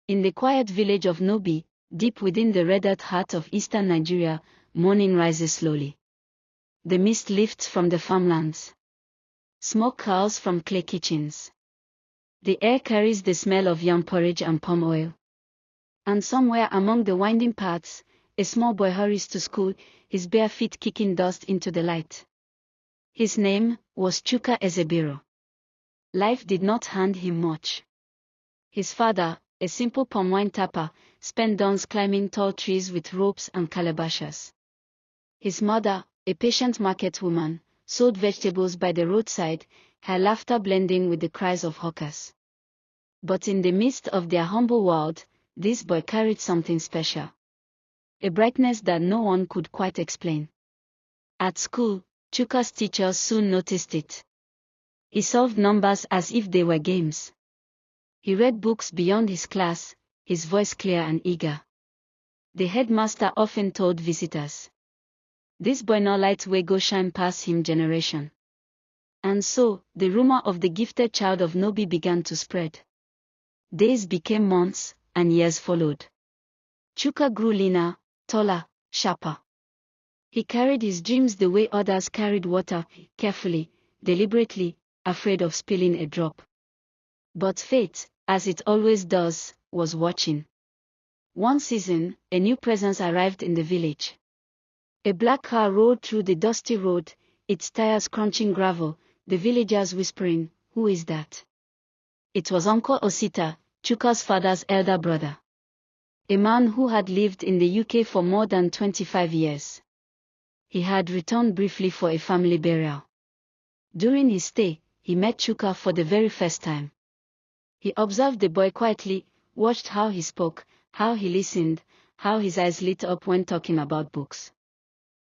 In the quiet village of Nnobi, deep within the red-hot heart of eastern Nigeria, morning rises slowly. The mist lifts from the farmlands. Smoke curls from clay kitchens. The air carries the smell of yam porridge and palm oil. And somewhere among the winding paths, a small boy hurries to school, his bare feet kicking dust into the light. His name was Chuka Ezebiro. Life did not hand him much. His father, a simple palm wine tapper, spent dawns climbing tall trees with ropes and calabashes. His mother, a patient market woman, sold vegetables by the roadside, her laughter blending with the cries of hawkers. But in the midst of their humble world, this boy carried something special. A brightness that no one could quite explain. At school, Chuka's teachers soon noticed it. He solved numbers as if they were games. He read books beyond his class, his voice clear and eager. The headmaster often told visitors, "This boy no light way go shine past him generation." And so, the rumor of the gifted child of Nnobi began to spread. Days became months, and years followed. Chuka grew leaner, taller, sharper. He carried his dreams the way others carried water, carefully, deliberately, afraid of spilling a drop. But fate, as it always does, was watching. One season, a new presence arrived in the village. A black car rolled through the dusty road, its tires crunching gravel, the villagers whispering, "Who is that?" It was Uncle Osita, Chuka's father's elder brother. A man who had lived in the UK for more than 25 years. He had returned briefly for a family burial. During his stay, he met Chuka for the very first time. He observed the boy quietly, watched how he spoke, how he listened, how his eyes lit up when talking about books.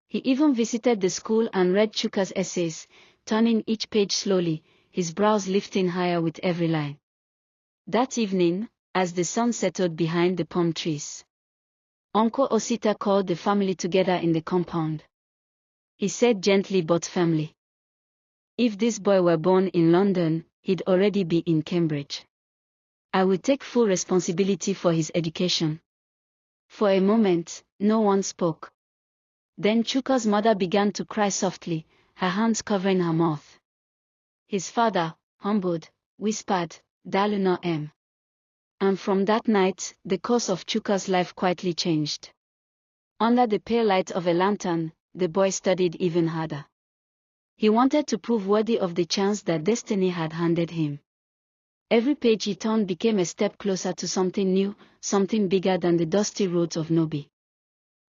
He even visited the school and read Chuka's essays, turning each page slowly, his brows lifting higher with every line. That evening, as the sun settled behind the palm trees, Uncle Osita called the family together in the compound. He said gently but firmly, "If this boy were born in London, he'd already be in Cambridge. I will take full responsibility for his education." For a moment, no one spoke. Then Chuka's mother began to cry softly, her hands covering her mouth. His father, humbled, whispered, "Daluno M." And from that night, the course of Chuka's life quietly changed. Under the pale light of a lantern, the boy studied even harder. He wanted to prove worthy of the chance that destiny had handed him. Every page he turned became a step closer to something new, something bigger than the dusty roads of Nnobi.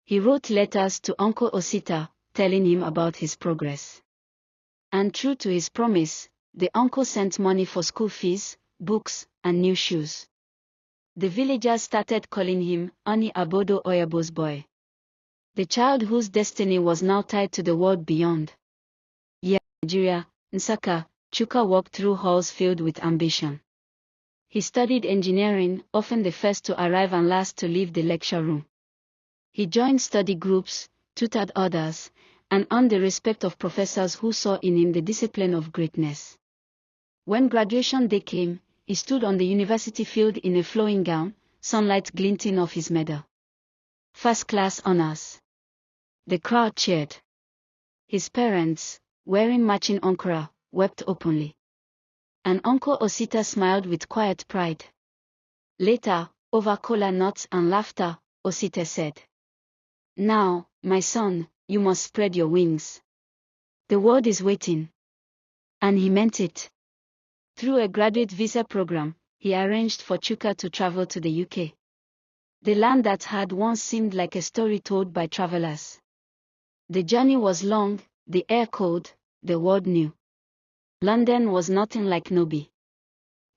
He wrote letters to Uncle Osita, telling him about his progress. And true to his promise, the uncle sent money for school fees, books, and new shoes. The villagers started calling him Ani Abodo Oyabo's boy. The child whose destiny was now tied to the world beyond. Yeah, Nigeria, Nsaka, Chuka walked through halls filled with ambition. He studied engineering, often the first to arrive and last to leave the lecture room. He joined study groups, tutored others, and earned the respect of professors who saw in him the discipline of greatness. When graduation day came, he stood on the university field in a flowing gown, sunlight glinting off his medal. First-class honors. The crowd cheered. His parents, wearing matching ankara, wept openly. And Uncle Osita smiled with quiet pride. Later, over kola nuts and laughter, Osita said, "Now, my son, you must spread your wings. The world is waiting." And he meant it. Through a graduate visa program, he arranged for Chuka to travel to the UK. The land that had once seemed like a story told by travelers. The journey was long, the air cold, the world new. London was nothing like Nnobi.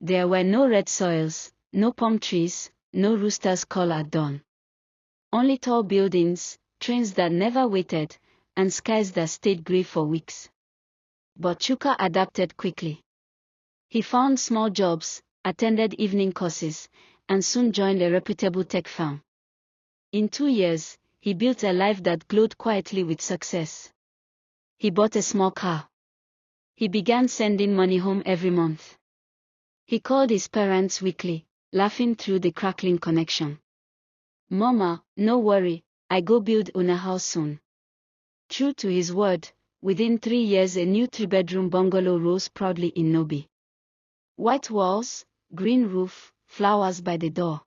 There were no red soils, no palm trees, no roosters call at dawn. Only tall buildings, trains that never waited, and skies that stayed grey for weeks. But Chuka adapted quickly. He found small jobs, attended evening courses, and soon joined a reputable tech firm. In 2 years, he built a life that glowed quietly with success. He bought a small car. He began sending money home every month. He called his parents weekly, laughing through the crackling connection. Mama, no worry, I go build una house soon. True to his word, within 3 years a new 3-bedroom bungalow rose proudly in Nnobi. White walls, green roof, flowers by the door.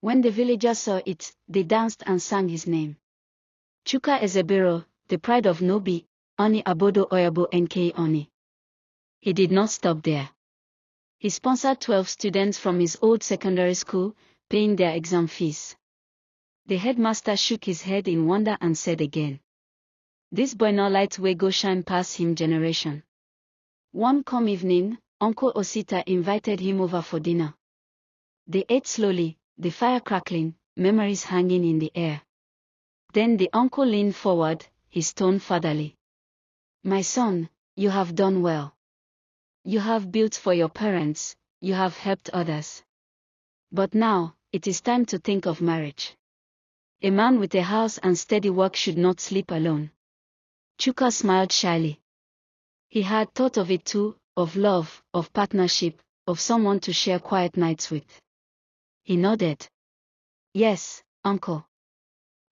When the villagers saw it, they danced and sang his name. Chuka Ezebero, the pride of Nnobi, Oni Abodo Oyabo Nk Oni. He did not stop there. He sponsored 12 students from his old secondary school, paying their exam fees. The headmaster shook his head in wonder and said again, "This boy no light way go shine past him generation." One calm evening, Uncle Osita invited him over for dinner. They ate slowly, the fire crackling, memories hanging in the air. Then the uncle leaned forward, his tone fatherly. "My son, you have done well. You have built for your parents, you have helped others. But now, it is time to think of marriage. A man with a house and steady work should not sleep alone." Chuka smiled shyly. He had thought of it too, of love, of partnership, of someone to share quiet nights with. He nodded. "Yes, uncle.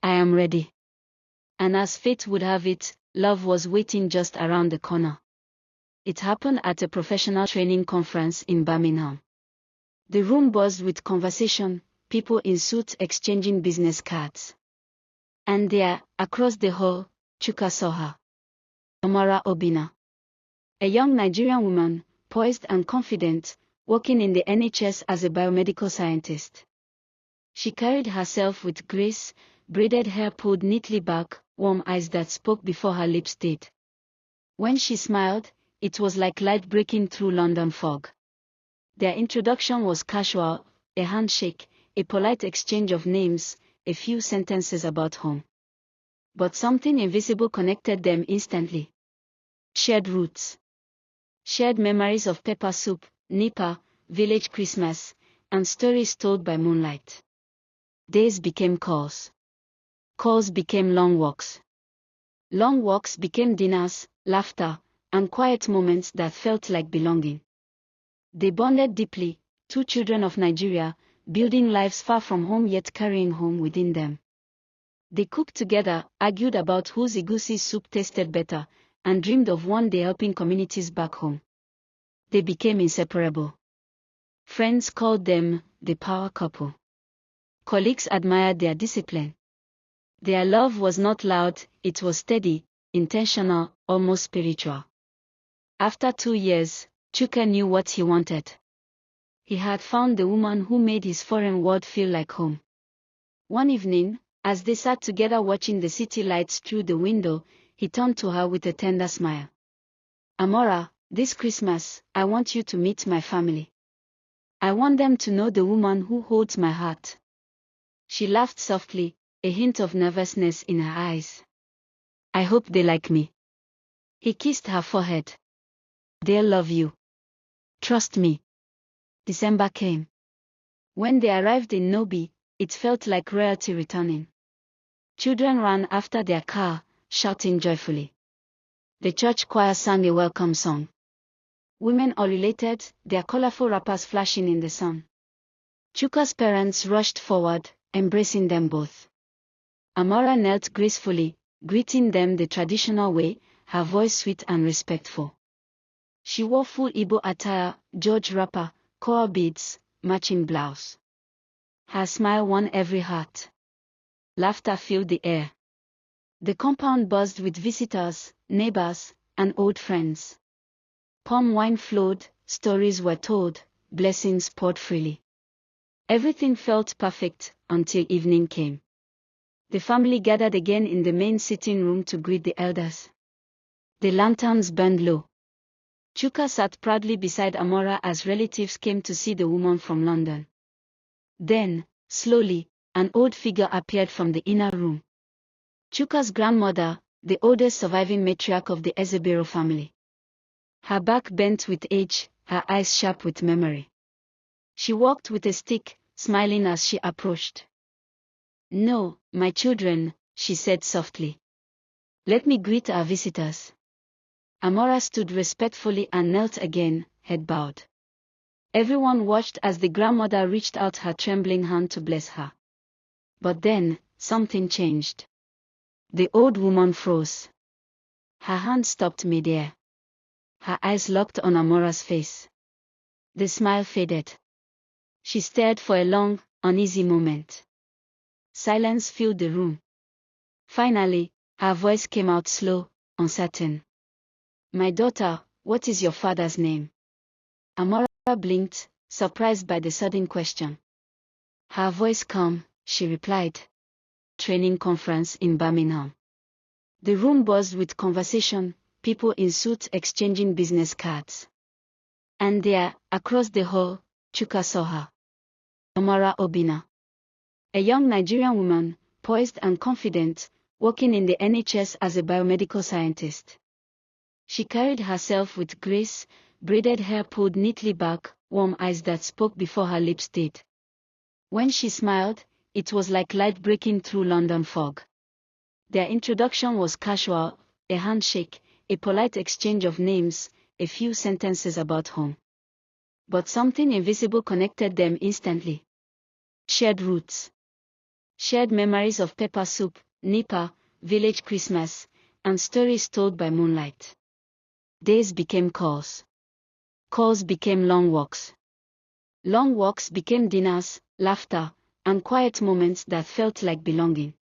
I am ready." And as fate would have it, love was waiting just around the corner. It happened at a professional training conference in Birmingham. The room buzzed with conversation, people in suits exchanging business cards. And there, across the hall, Chuka saw her. Amara Obina. A young Nigerian woman, poised and confident, working in the NHS as a biomedical scientist. She carried herself with grace, braided hair pulled neatly back, warm eyes that spoke before her lips did. When she smiled, it was like light breaking through London fog. Their introduction was casual, a handshake, a polite exchange of names, a few sentences about home. But something invisible connected them instantly. Shared roots. Shared memories of pepper soup, Nipa, village Christmas, and stories told by moonlight. Days became calls. Calls became long walks. Long walks became dinners, laughter, and quiet moments that felt like belonging. They bonded deeply, two children of Nigeria, building lives far from home yet carrying home within them. They cooked together, argued about whose egusi soup tasted better, and dreamed of one day helping communities back home. They became inseparable. Friends called them the power couple. Colleagues admired their discipline. Their love was not loud, it was steady, intentional, almost spiritual. After 2 years, Chuka knew what he wanted. He had found the woman who made his foreign world feel like home. One evening, as they sat together watching the city lights through the window, he turned to her with a tender smile. "Amara, this Christmas, I want you to meet my family. I want them to know the woman who holds my heart." She laughed softly, a hint of nervousness in her eyes. "I hope they like me." He kissed her forehead. "They'll love you. Trust me." December came. When they arrived in Nnobi, it felt like royalty returning. Children ran after their car, shouting joyfully. The church choir sang a welcome song. Women ululated, their colorful wrappers flashing in the sun. Chuka's parents rushed forward, embracing them both. Amara knelt gracefully, greeting them the traditional way, her voice sweet and respectful. She wore full Igbo attire, George wrapper, coral beads, matching blouse. Her smile won every heart. Laughter filled the air. The compound buzzed with visitors, neighbors, and old friends. Palm wine flowed, stories were told, blessings poured freely. Everything felt perfect until evening came. The family gathered again in the main sitting room to greet the elders. The lanterns burned low. Chuka sat proudly beside Amara as relatives came to see the woman from London. Then, slowly, an old figure appeared from the inner room. Chuka's grandmother, the oldest surviving matriarch of the Ezebero family. Her back bent with age, her eyes sharp with memory. She walked with a stick, smiling as she approached. "No, my children," she said softly. "Let me greet our visitors." Amara stood respectfully and knelt again, head bowed. Everyone watched as the grandmother reached out her trembling hand to bless her. But then, something changed. The old woman froze. Her hand stopped midair. Her eyes locked on Amara's face. The smile faded. She stared for a long, uneasy moment. Silence filled the room. Finally, her voice came out slow, uncertain. "My daughter, what is your father's name?" Amara blinked, surprised by the sudden question. Her voice calm, she replied. "Training conference in Birmingham." The room buzzed with conversation, people in suits exchanging business cards. And there, across the hall, Chuka saw her. Amara Obina. A young Nigerian woman, poised and confident, working in the NHS as a biomedical scientist. She carried herself with grace, braided hair pulled neatly back, warm eyes that spoke before her lips did. When she smiled, it was like light breaking through London fog. Their introduction was casual, a handshake, a polite exchange of names, a few sentences about home. But something invisible connected them instantly. Shared roots. Shared memories of pepper soup, Nipa, village Christmas, and stories told by moonlight. Days became calls. Calls became long walks. Long walks became dinners, laughter, and quiet moments that felt like belonging.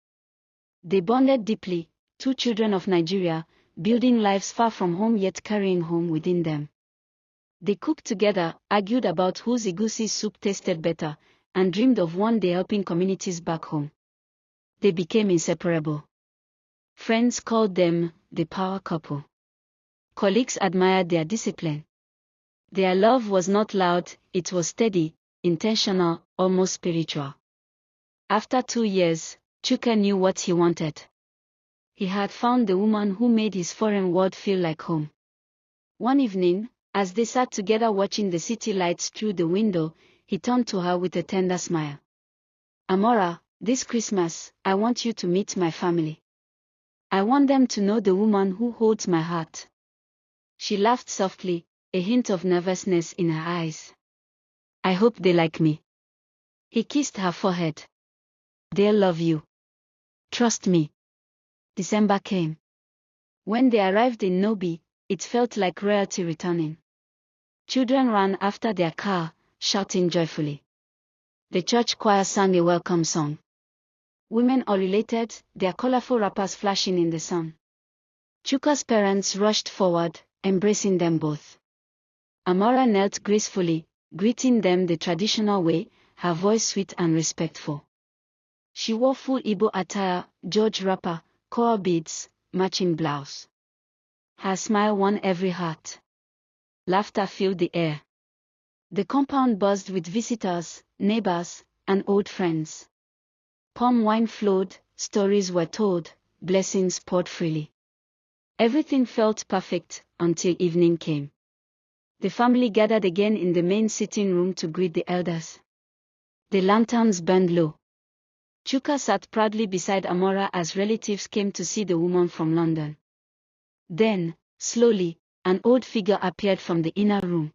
They bonded deeply, two children of Nigeria, building lives far from home yet carrying home within them. They cooked together, argued about whose egusi soup tasted better, and dreamed of one day helping communities back home. They became inseparable. Friends called them the power couple. Colleagues admired their discipline. Their love was not loud, it was steady, intentional, almost spiritual. After 2 years, Chuka knew what he wanted. He had found the woman who made his foreign world feel like home. One evening, as they sat together watching the city lights through the window, he turned to her with a tender smile. "Amara, this Christmas, I want you to meet my family. I want them to know the woman who holds my heart." She laughed softly, a hint of nervousness in her eyes. "I hope they like me." He kissed her forehead. "They'll love you. Trust me." December came. When they arrived in Nnobi, it felt like royalty returning. Children ran after their car, shouting joyfully. The church choir sang a welcome song. Women ululated, their colorful wrappers flashing in the sun. Chuka's parents rushed forward, embracing them both. Amara knelt gracefully, greeting them the traditional way, her voice sweet and respectful. She wore full Igbo attire, George wrapper, coral beads, matching blouse. Her smile won every heart. Laughter filled the air. The compound buzzed with visitors, neighbors, and old friends. Palm wine flowed, stories were told, blessings poured freely. Everything felt perfect until evening came. The family gathered again in the main sitting room to greet the elders. The lanterns burned low. Chuka sat proudly beside Amara as relatives came to see the woman from London. Then, slowly, an old figure appeared from the inner room.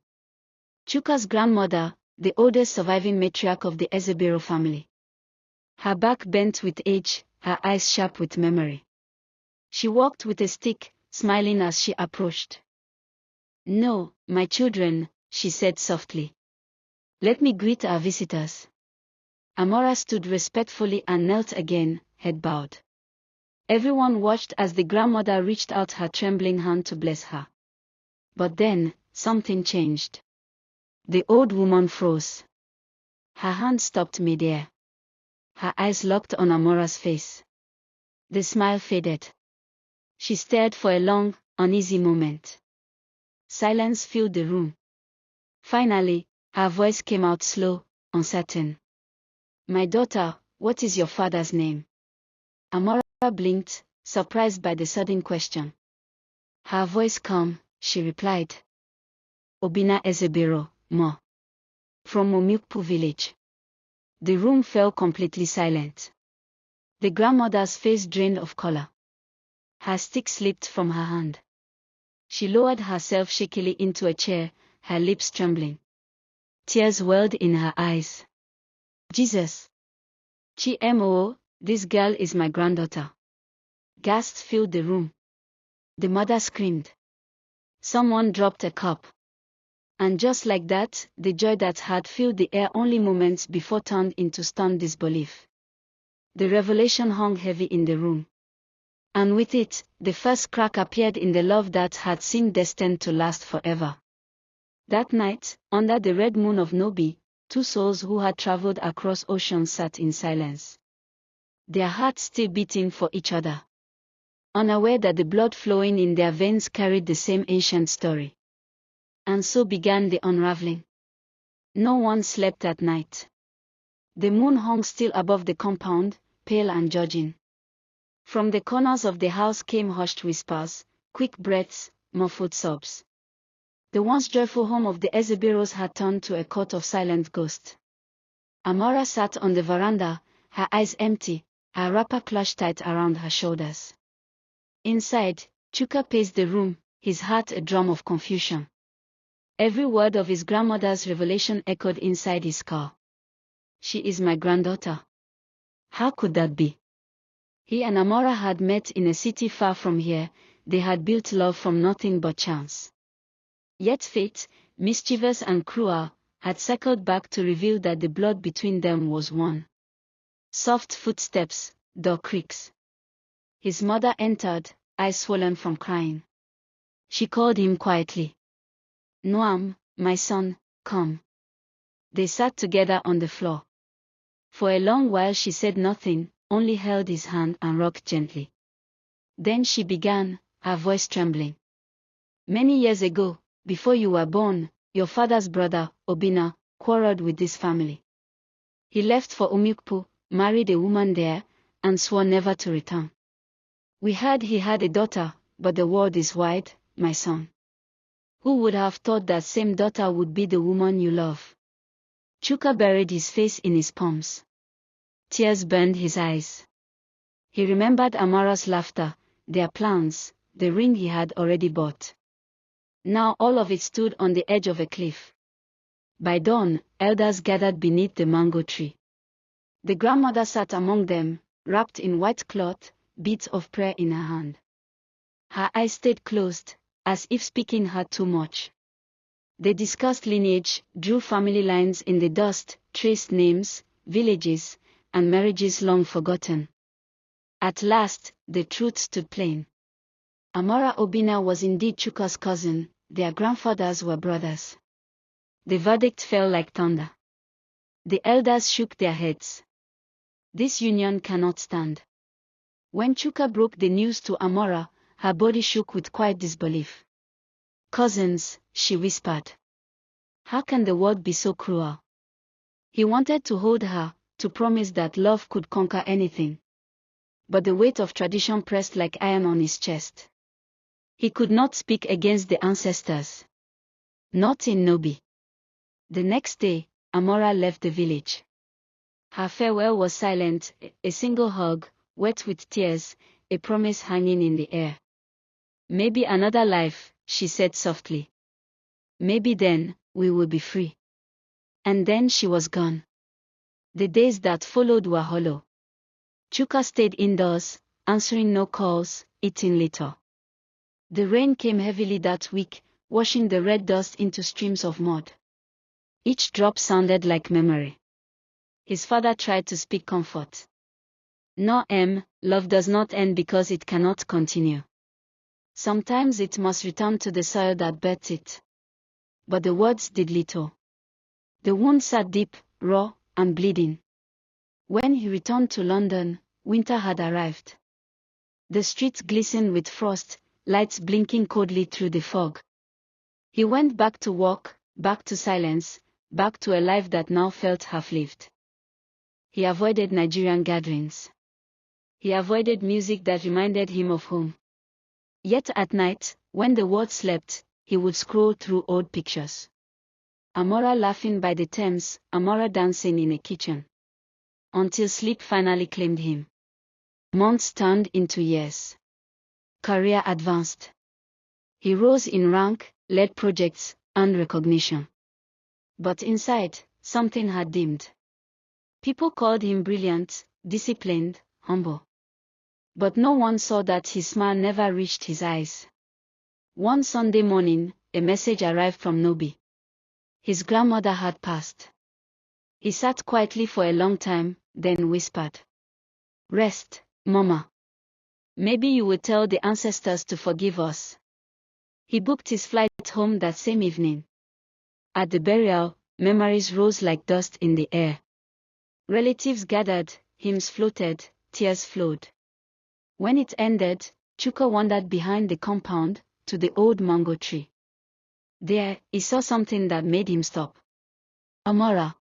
Chuka's grandmother, the oldest surviving matriarch of the Ezebero family. Her back bent with age, her eyes sharp with memory. She walked with a stick, smiling as she approached. "No, my children," she said softly. "Let me greet our visitors." Amara stood respectfully and knelt again, head bowed. Everyone watched as the grandmother reached out her trembling hand to bless her. But then, something changed. The old woman froze. Her hand stopped midair. Her eyes locked on Amara's face. The smile faded. She stared for a long, uneasy moment. Silence filled the room. Finally, her voice came out slow, uncertain. "My daughter, what is your father's name?" Amara blinked, surprised by the sudden question. Her voice calm, she replied. "Obina Ezebero, Mo. From Omukpu village." The room fell completely silent. The grandmother's face drained of color. Her stick slipped from her hand. She lowered herself shakily into a chair, her lips trembling. Tears welled in her eyes. Jesus! GMO, this girl is my granddaughter. Gasps filled the room. The mother screamed. Someone dropped a cup. And just like that, the joy that had filled the air only moments before turned into stunned disbelief. The revelation hung heavy in the room. And with it, the first crack appeared in the love that had seemed destined to last forever. That night, under the red moon of Nnobi, two souls who had traveled across oceans sat in silence. Their hearts still beating for each other. Unaware that the blood flowing in their veins carried the same ancient story. And so began the unraveling. No one slept at night. The moon hung still above the compound, pale and judging. From the corners of the house came hushed whispers, quick breaths, muffled sobs. The once joyful home of the Ezeberos had turned to a court of silent ghosts. Amara sat on the veranda, her eyes empty, her wrapper clutched tight around her shoulders. Inside, Chuka paced the room, his heart a drum of confusion. Every word of his grandmother's revelation echoed inside his skull. She is my granddaughter. How could that be? He and Amara had met in a city far from here. They had built love from nothing but chance. Yet fate, mischievous and cruel, had circled back to reveal that the blood between them was one. Soft footsteps, door creaks. His mother entered, eyes swollen from crying. She called him quietly. Noam, my son, come. They sat together on the floor. For a long while she said nothing, only held his hand and rocked gently. Then she began, her voice trembling. Many years ago, before you were born, your father's brother, Obina, quarreled with this family. He left for Umukpu, married a woman there, and swore never to return. We heard he had a daughter, but the world is wide, my son. Who would have thought that same daughter would be the woman you love? Chuka buried his face in his palms. Tears burned his eyes. He remembered Amara's laughter, their plans, the ring he had already bought. Now all of it stood on the edge of a cliff. By dawn, elders gathered beneath the mango tree. The grandmother sat among them, wrapped in white cloth, beads of prayer in her hand. Her eyes stayed closed, as if speaking her too much. They discussed lineage, drew family lines in the dust, traced names, villages, and marriages long forgotten. At last, the truth stood plain. Amara Obina was indeed Chuka's cousin, their grandfathers were brothers. The verdict fell like thunder. The elders shook their heads. This union cannot stand. When Chuka broke the news to Amara, her body shook with quiet disbelief. Cousins, she whispered. How can the world be so cruel? He wanted to hold her, to promise that love could conquer anything. But the weight of tradition pressed like iron on his chest. He could not speak against the ancestors. Not in Nnobi. The next day, Amara left the village. Her farewell was silent, a single hug, wet with tears, a promise hanging in the air. Maybe another life, she said softly. Maybe then, we will be free. And then she was gone. The days that followed were hollow. Chuka stayed indoors, answering no calls, eating little. The rain came heavily that week, washing the red dust into streams of mud. Each drop sounded like memory. His father tried to speak comfort. No, love does not end because it cannot continue. Sometimes it must return to the soil that birthed it. But the words did little. The wound sat deep, raw, and bleeding. When he returned to London, winter had arrived. The streets glistened with frost, lights blinking coldly through the fog. He went back to work, back to silence, back to a life that now felt half-lived. He avoided Nigerian gatherings. He avoided music that reminded him of home. Yet at night, when the world slept, he would scroll through old pictures. Amara laughing by the Thames, Amara dancing in a kitchen. Until sleep finally claimed him. Months turned into years. Career advanced. He rose in rank, led projects, earned recognition. But inside, something had dimmed. People called him brilliant, disciplined, humble. But no one saw that his smile never reached his eyes. One Sunday morning, a message arrived from Nnobi. His grandmother had passed. He sat quietly for a long time, then whispered, "Rest, Mama. Maybe you will tell the ancestors to forgive us." He booked his flight home that same evening. At the burial, memories rose like dust in the air. Relatives gathered, hymns floated, tears flowed. When it ended, Chuka wandered behind the compound, to the old mango tree. There, he saw something that made him stop. Amara.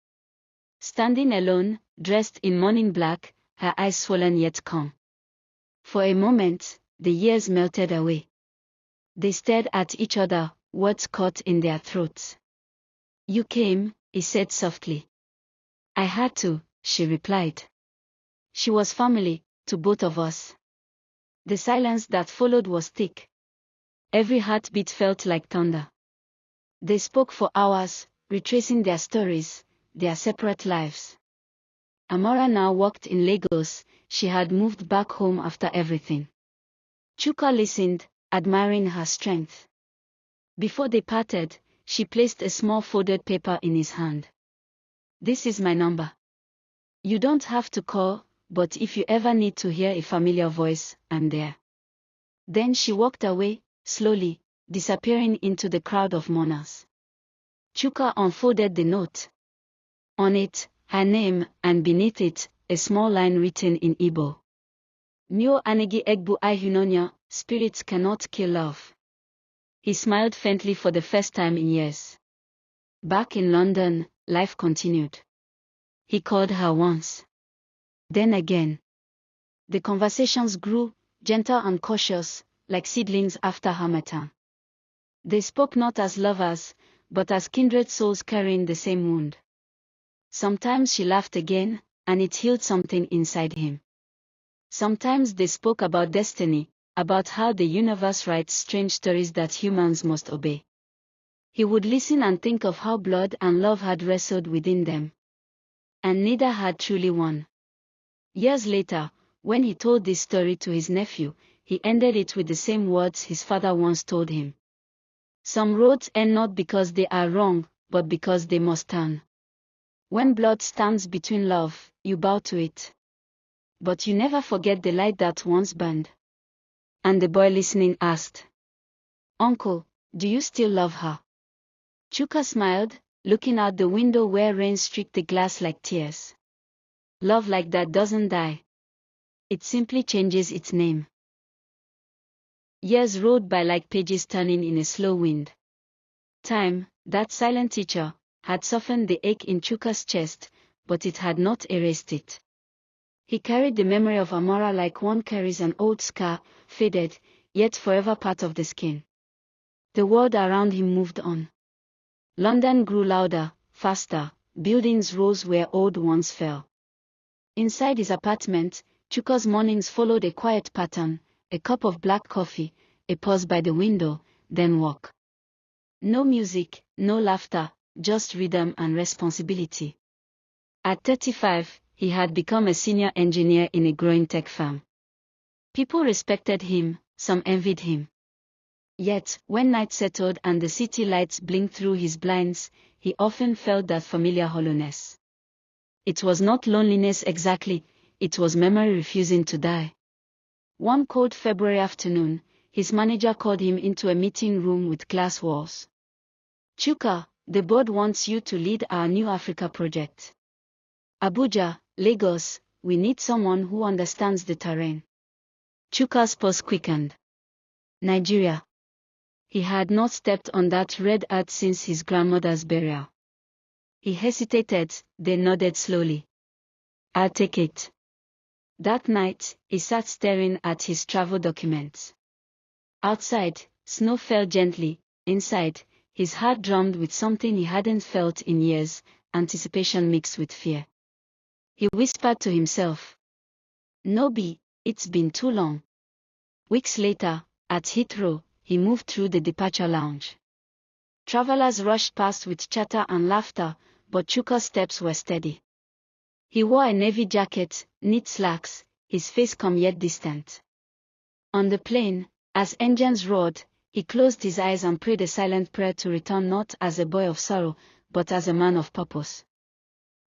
Standing alone, dressed in morning black, her eyes swollen yet calm. For a moment, the years melted away. They stared at each other, words caught in their throats. "You came," he said softly. "I had to," she replied. She was family, to both of us. The silence that followed was thick. Every heartbeat felt like thunder. They spoke for hours, retracing their stories, their separate lives. Amara now worked in Lagos. She had moved back home after everything. Chuka listened, admiring her strength. Before they parted, she placed a small folded paper in his hand. "This is my number. You don't have to call, but if you ever need to hear a familiar voice, I'm there." Then she walked away, slowly, disappearing into the crowd of mourners. Chuka unfolded the note. On it, her name, and beneath it, a small line written in Igbo. "Myo anegi egbu ihunonya, spirits cannot kill love." He smiled faintly for the first time in years. Back in London, life continued. He called her once. Then again. The conversations grew, gentle and cautious, like seedlings after harmattan. They spoke not as lovers, but as kindred souls carrying the same wound. Sometimes she laughed again, and it healed something inside him. Sometimes they spoke about destiny, about how the universe writes strange stories that humans must obey. He would listen and think of how blood and love had wrestled within them. And neither had truly won. Years later, when he told this story to his nephew, he ended it with the same words his father once told him. "Some roads end not because they are wrong, but because they must turn. When blood stands between love, you bow to it. But you never forget the light that once burned." And the boy listening asked, "Uncle, do you still love her?" Chuka smiled, looking out the window where rain streaked the glass like tears. "Love like that doesn't die. It simply changes its name." Years rolled by like pages turning in a slow wind. Time, that silent teacher, had softened the ache in Chuka's chest, but it had not erased it. He carried the memory of Amara like one carries an old scar, faded, yet forever part of the skin. The world around him moved on. London grew louder, faster, buildings rose where old ones fell. Inside his apartment, Chuka's mornings followed a quiet pattern: a cup of black coffee, a pause by the window, then walk. No music, no laughter, just rhythm and responsibility. At 35, he had become a senior engineer in a growing tech firm. People respected him, some envied him. Yet, when night settled and the city lights blinked through his blinds, he often felt that familiar hollowness. It was not loneliness exactly, it was memory refusing to die. One cold February afternoon, his manager called him into a meeting room with glass walls. "Chuka, the board wants you to lead our New Africa project. Abuja, Lagos, we need someone who understands the terrain." Chuka's pulse quickened. Nigeria. He had not stepped on that red earth since his grandmother's burial. He hesitated, then nodded slowly. "I'll take it." That night, he sat staring at his travel documents. Outside, snow fell gently. Inside, his heart drummed with something he hadn't felt in years, anticipation mixed with fear. He whispered to himself, "Nnobi, it's been too long." Weeks later, at Heathrow, he moved through the departure lounge. Travelers rushed past with chatter and laughter, but Chuka's steps were steady. He wore a navy jacket, neat slacks, his face calm yet distant. On the plane, as engines roared, he closed his eyes and prayed a silent prayer to return not as a boy of sorrow, but as a man of purpose.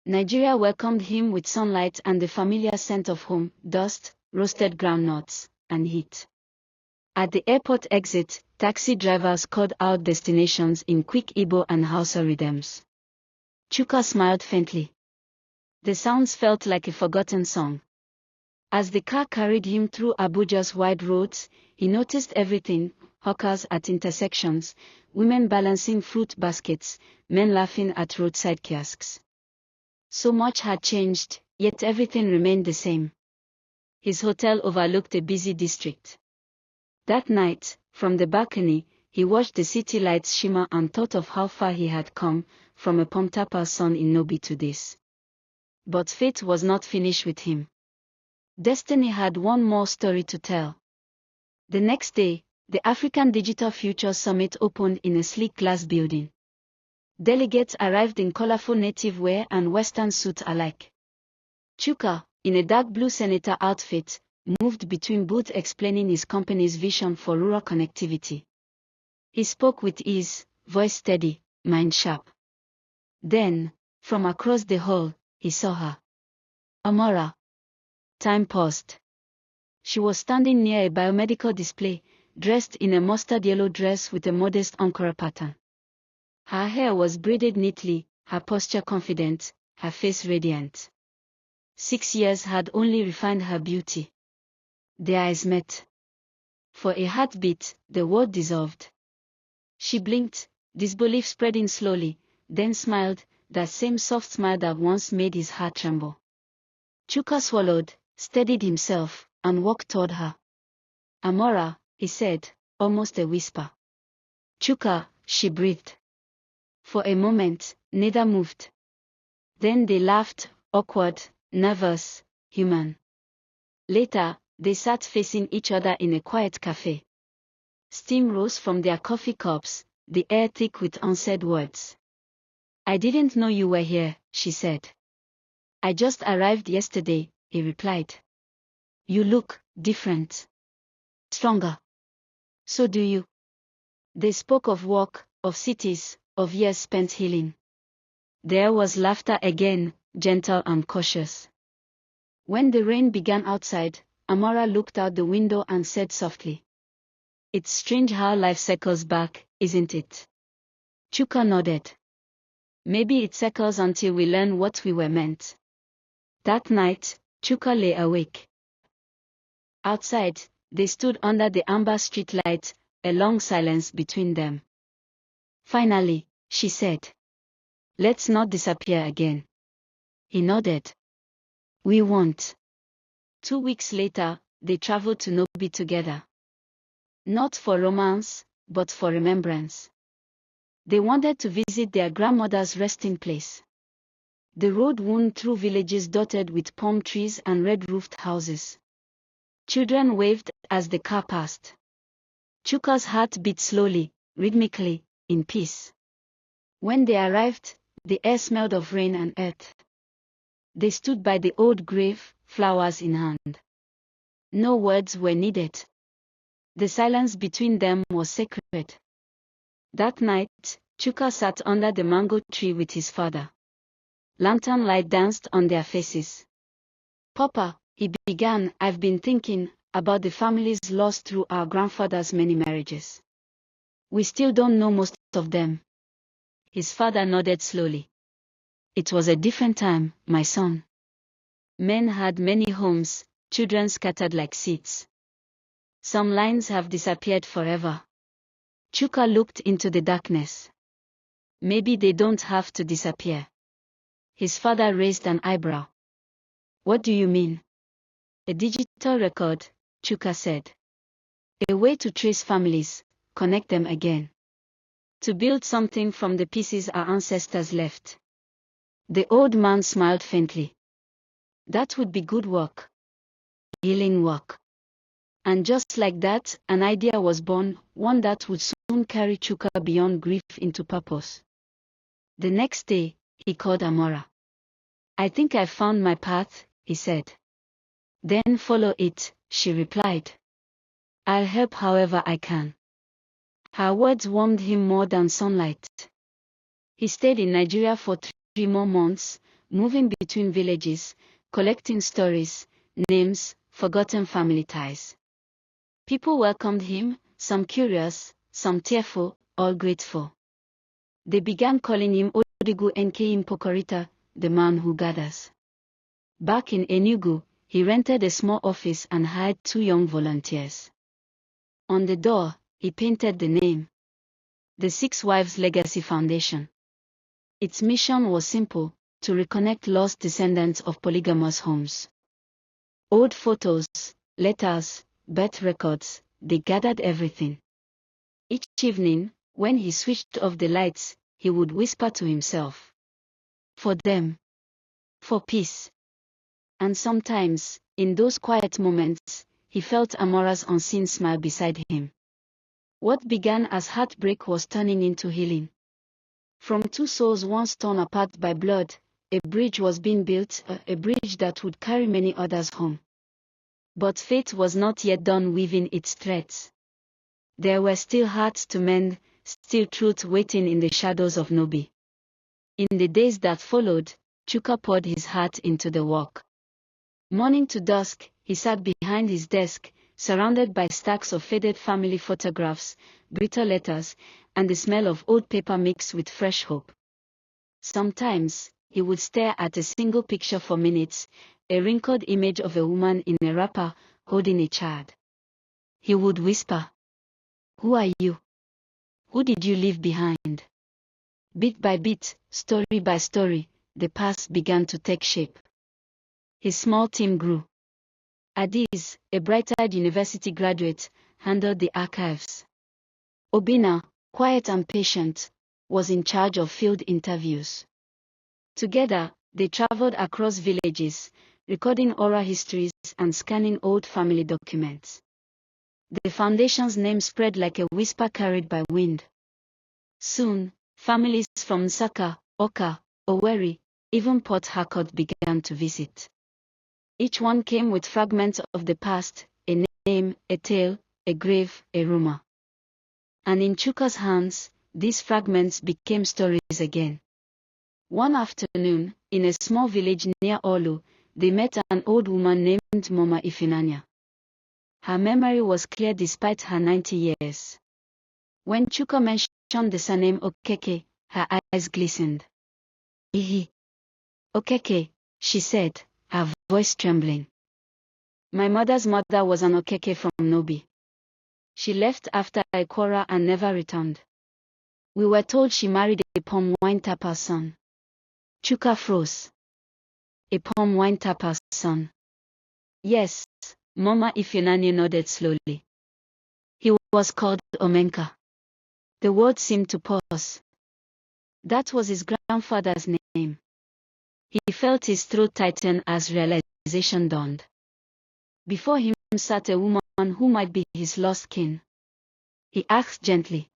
Nigeria welcomed him with sunlight and the familiar scent of home, dust, roasted groundnuts, and heat. At the airport exit, taxi drivers called out destinations in quick Igbo and Hausa rhythms. Chuka smiled faintly. The sounds felt like a forgotten song. As the car carried him through Abuja's wide roads, he noticed everything: hawkers at intersections, women balancing fruit baskets, men laughing at roadside kiosks. So much had changed, yet everything remained the same. His hotel overlooked a busy district. That night, from the balcony, he watched the city lights shimmer and thought of how far he had come, from a Pomtapa son in Nnobi to this. But fate was not finished with him. Destiny had one more story to tell. The next day, the African Digital Future Summit opened in a sleek glass building. Delegates arrived in colorful native wear and Western suits alike. Chuka, in a dark blue senator outfit, moved between booths explaining his company's vision for rural connectivity. He spoke with ease, voice steady, mind sharp. Then, from across the hall, he saw her. Amara. Time paused. She was standing near a biomedical display, dressed in a mustard yellow dress with a modest ankara pattern. Her hair was braided neatly, her posture confident, her face radiant. 6 years had only refined her beauty. Their eyes met. For a heartbeat, the world dissolved. She blinked, disbelief spreading slowly, then smiled, that same soft smile that once made his heart tremble. Chuka swallowed, steadied himself, and walked toward her. Amara, he said, almost a whisper. Chuka, she breathed. For a moment, neither moved. Then they laughed, awkward, nervous, human. Later, they sat facing each other in a quiet cafe. Steam rose from their coffee cups, the air thick with unsaid words. I didn't know you were here, she said. I just arrived yesterday, he replied. You look different. Stronger. So do you. They spoke of work, of cities, of years spent healing. There was laughter again, gentle and cautious. When the rain began outside, Amara looked out the window and said softly, It's strange how life circles back, isn't it? Chuka nodded. Maybe it circles until we learn what we were meant. That night, Chuka lay awake. Outside, they stood under the amber streetlight, a long silence between them. Finally, she said, Let's not disappear again. He nodded. We won't. 2 weeks later, they traveled to Nnobi together. Not for romance, but for remembrance. They wanted to visit their grandmother's resting place. The road wound through villages dotted with palm trees and red-roofed houses. Children waved as the car passed. Chuka's heart beat slowly, rhythmically, in peace. When they arrived, the air smelled of rain and earth. They stood by the old grave, flowers in hand. No words were needed. The silence between them was sacred. That night, Chuka sat under the mango tree with his father. Lantern light danced on their faces. Papa, he began, I've been thinking about the families lost through our grandfather's many marriages. We still don't know most of them. His father nodded slowly. It was a different time, my son. Men had many homes, children scattered like seeds. Some lines have disappeared forever. Chuka looked into the darkness. Maybe they don't have to disappear. His father raised an eyebrow. What do you mean? A digital record, Chuka said. A way to trace families, connect them again. To build something from the pieces our ancestors left. The old man smiled faintly. That would be good work. Healing work. And just like that, an idea was born, one that would soon soon carry Chuka beyond grief into purpose. The next day, he called Amara. "I think I found my path," he said. "Then follow it," she replied. "I'll help however I can." Her words warmed him more than sunlight. He stayed in Nigeria for 3 more months, moving between villages, collecting stories, names, forgotten family ties. People welcomed him, some curious, some tearful, all grateful. They began calling him Odigu Nke Impokorita, the man who gathers. Back in Enugu, he rented a small office and hired 2 young volunteers. On the door, he painted the name, the Six Wives Legacy Foundation. Its mission was simple: to reconnect lost descendants of polygamous homes. Old photos, letters, birth records, they gathered everything. Each evening, when he switched off the lights, he would whisper to himself, "For them. For peace." And sometimes, in those quiet moments, he felt Amara's unseen smile beside him. What began as heartbreak was turning into healing. From 2 souls once torn apart by blood, a bridge was being built, a bridge that would carry many others home. But fate was not yet done weaving its threads. There were still hearts to mend, still truth waiting in the shadows of Nnobi. In the days that followed, Chuka poured his heart into the work. Morning to dusk, he sat behind his desk, surrounded by stacks of faded family photographs, bitter letters, and the smell of old paper mixed with fresh hope. Sometimes, he would stare at a single picture for minutes, a wrinkled image of a woman in a wrapper, holding a child. He would whisper, "Who are you? Who did you leave behind?" Bit by bit, story by story, the past began to take shape. His small team grew. Adiz, a bright-eyed university graduate, handled the archives. Obina, quiet and patient, was in charge of field interviews. Together, they traveled across villages, recording oral histories and scanning old family documents. The foundation's name spread like a whisper carried by wind. Soon, families from Nsaka, Oka, Owerri, even Port Harcourt began to visit. Each one came with fragments of the past, a name, a tale, a grave, a rumor. And in Chuka's hands, these fragments became stories again. One afternoon, in a small village near Olu, they met an old woman named Mama Ifinanya. Her memory was clear despite her 90 years. When Chuka mentioned the surname Okeke, her eyes glistened. "Ihi. Okeke," she said, her voice trembling. "My mother's mother was an Okeke from Nnobi. She left after a quarrel and never returned. We were told she married a palm wine tapper's son." Chuka froze. "A palm wine tapper's son?" "Yes," Mama Ifinanya nodded slowly. "He was called Omenka." The word seemed to pause. That was his grandfather's name. He felt his throat tighten as realization dawned. Before him sat a woman who might be his lost kin. He asked gently,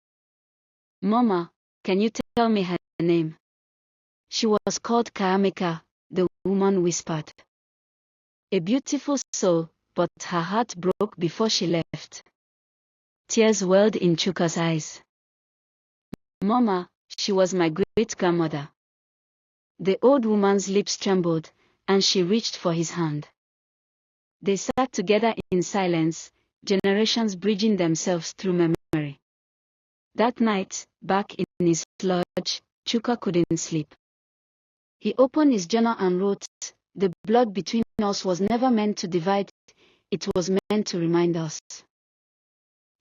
"Mama, can you tell me her name?" "She was called Kaameka," the woman whispered. "A beautiful soul, but her heart broke before she left." Tears welled in Chuka's eyes. "Mama, she was my great-grandmother." The old woman's lips trembled, and she reached for his hand. They sat together in silence, generations bridging themselves through memory. That night, back in his lodge, Chuka couldn't sleep. He opened his journal and wrote, "The blood between us was never meant to divide, it was meant to remind us."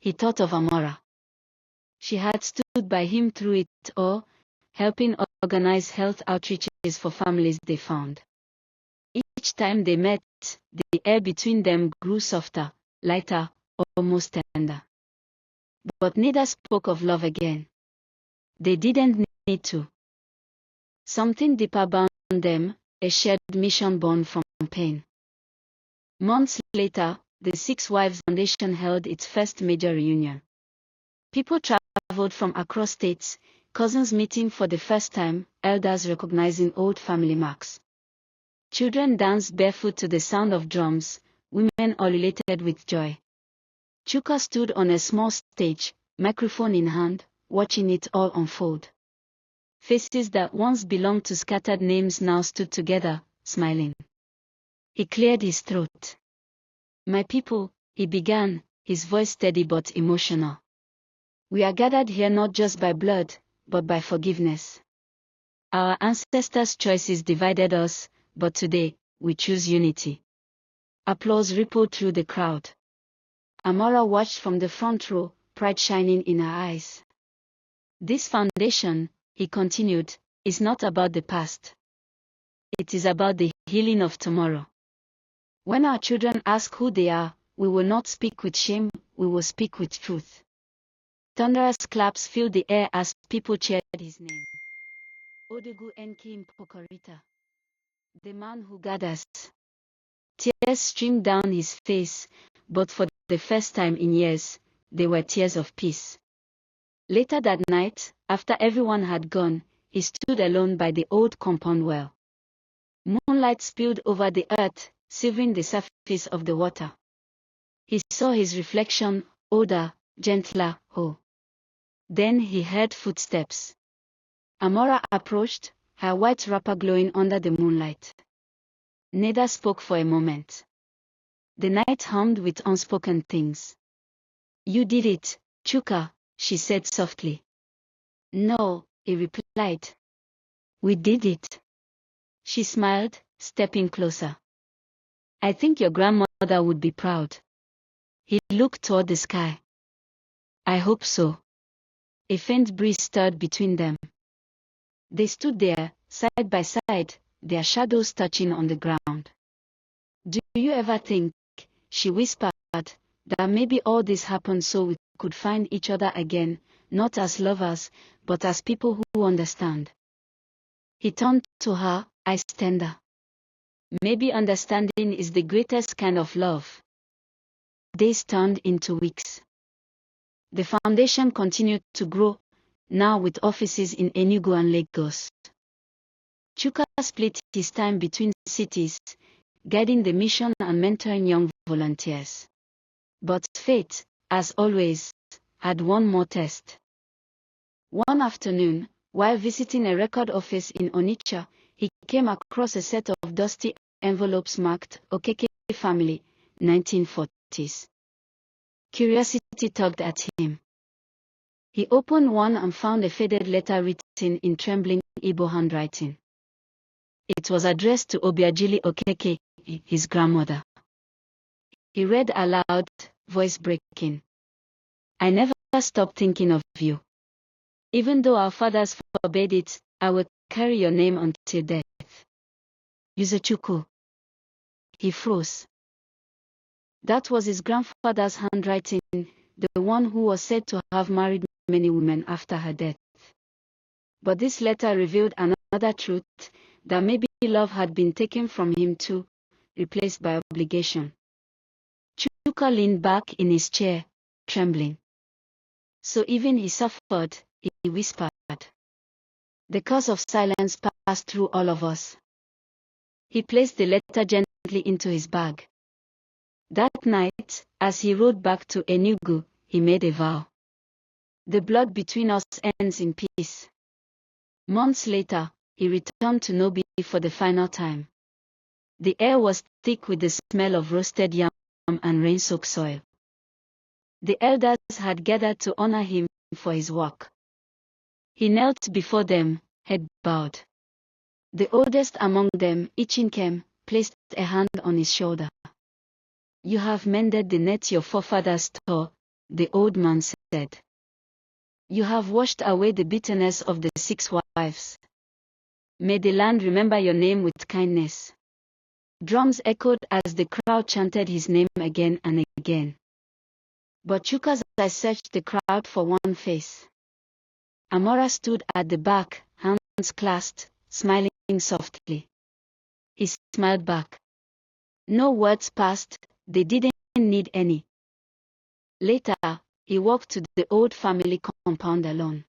He thought of Amara. She had stood by him through it all, helping organize health outreaches for families they found. Each time they met, the air between them grew softer, lighter, almost tender. But neither spoke of love again. They didn't need to. Something deeper bound them, a shared mission born from pain. Months later, the Six Wives Foundation held its first major reunion. People traveled traveled from across states, cousins meeting for the first time, elders recognizing old family marks. Children danced barefoot to the sound of drums, women all elated with joy. Chuka stood on a small stage, microphone in hand, watching it all unfold. Faces that once belonged to scattered names now stood together, smiling. He cleared his throat. "My people," he began, his voice steady but emotional. "We are gathered here not just by blood, but by forgiveness. Our ancestors' choices divided us, but today, we choose unity." Applause rippled through the crowd. Amara watched from the front row, pride shining in her eyes. "This foundation," he continued, "is not about the past. It is about the healing of tomorrow. When our children ask who they are, we will not speak with shame, we will speak with truth." Thunderous claps filled the air as people cheered his name. Odegu Enki Mpokorita. The man who gathers. Tears streamed down his face, but for the first time in years, they were tears of peace. Later that night, after everyone had gone, he stood alone by the old compound well. Moonlight spilled over the earth, silvering the surface of the water. He saw his reflection, older, gentler, oh. Then he heard footsteps. Amara approached, her white wrapper glowing under the moonlight. Neither spoke for a moment. The night hummed with unspoken things. "You did it, Chuka," she said softly. "No," he replied. "We did it." She smiled, stepping closer. "I think your grandmother would be proud." He looked toward the sky. "I hope so." A faint breeze stirred between them. They stood there, side by side, their shadows touching on the ground. "Do you ever think," she whispered, "that maybe all this happened so we could find each other again, not as lovers, but as people who understand?" He turned to her, eyes tender. "Maybe understanding is the greatest kind of love." Days turned into weeks. The foundation continued to grow, now with offices in Enugu and Lagos. Chuka split his time between cities, guiding the mission and mentoring young volunteers. But fate, as always, had one more test. One afternoon, while visiting a record office in Onitsha, he came across a set of dusty envelopes marked Okeke Family, 1940s. Curiosity tugged at him. He opened one and found a faded letter written in trembling Igbo handwriting. It was addressed to Obiajili Okeke, his grandmother. He read aloud, voice breaking. "I never stopped thinking of you. Even though our fathers forbade it, I will carry your name until death. Yuzochukwu." He froze. That was his grandfather's handwriting, the one who was said to have married many women after her death. But this letter revealed another truth, that maybe love had been taken from him too, replaced by obligation. Chuka leaned back in his chair, trembling. "So even he suffered," he whispered. "The curse of silence passed through all of us." He placed the letter gently into his bag. That night, as he rode back to Enugu, he made a vow. "The blood between us ends in peace." Months later, he returned to Nnobi for the final time. The air was thick with the smell of roasted yam and rain-soaked soil. The elders had gathered to honor him for his work. He knelt before them, head bowed. The oldest among them, Ichinkem, placed a hand on his shoulder. "You have mended the net your forefathers tore," the old man said. "You have washed away the bitterness of the 6 wives. May the land remember your name with kindness." Drums echoed as the crowd chanted his name again and again. But Chuka's eyes searched the crowd for one face. Amara stood at the back, hands clasped, smiling softly. He smiled back. No words passed, they didn't need any. Later, he walked to the old family compound alone.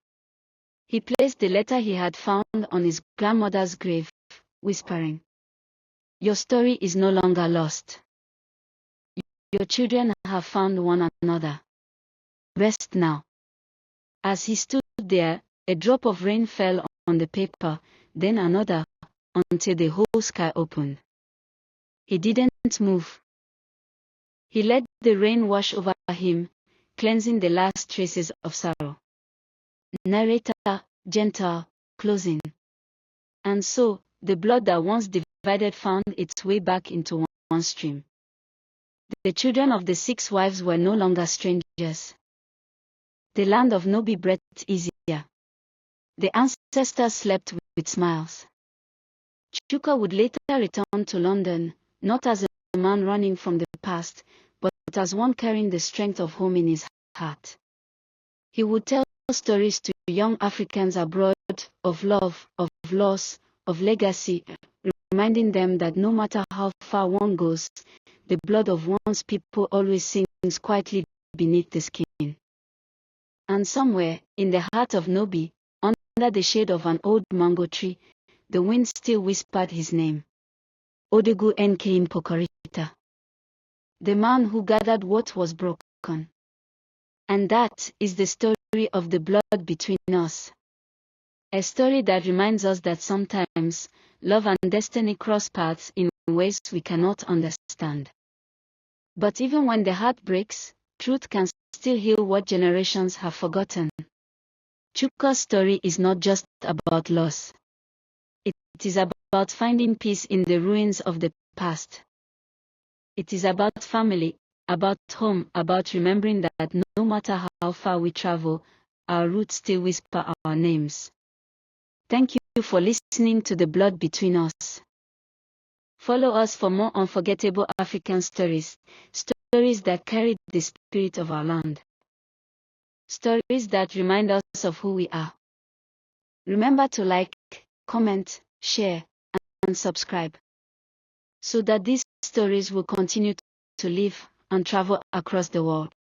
He placed the letter he had found on his grandmother's grave, whispering, "Your story is no longer lost. Your children have found one another. Rest now." As he stood there, a drop of rain fell on the paper, then another, until the whole sky opened. He didn't move. He let the rain wash over him, cleansing the last traces of sorrow. Narrator, gentle, closing. And so, the blood that once divided found its way back into one stream. The children of the 6 wives were no longer strangers. The land of Nnobi breathed easier. The ancestors slept with smiles. Chuka would later return to London, not as a man running from the past, but as one carrying the strength of home in his heart. He would tell stories to young Africans abroad of love, of loss, of legacy, reminding them that no matter how far one goes, the blood of one's people always sings quietly beneath the skin. And somewhere, in the heart of Nnobi, under the shade of an old mango tree, the wind still whispered his name. Odegu Nk Mpokorita. The man who gathered what was broken. And that is the story of the blood between us. A story that reminds us that sometimes, love and destiny cross paths in ways we cannot understand. But even when the heart breaks, truth can still heal what generations have forgotten. Chuka's story is not just about loss. It is about finding peace in the ruins of the past. It is about family, about home, about remembering that no matter how far we travel, our roots still whisper our names. Thank you for listening to The Blood Between Us. Follow us for more unforgettable African stories, stories that carry the spirit of our land. Stories that remind us of who we are. Remember to like, comment, share, and subscribe, so that these stories will continue to live and travel across the world.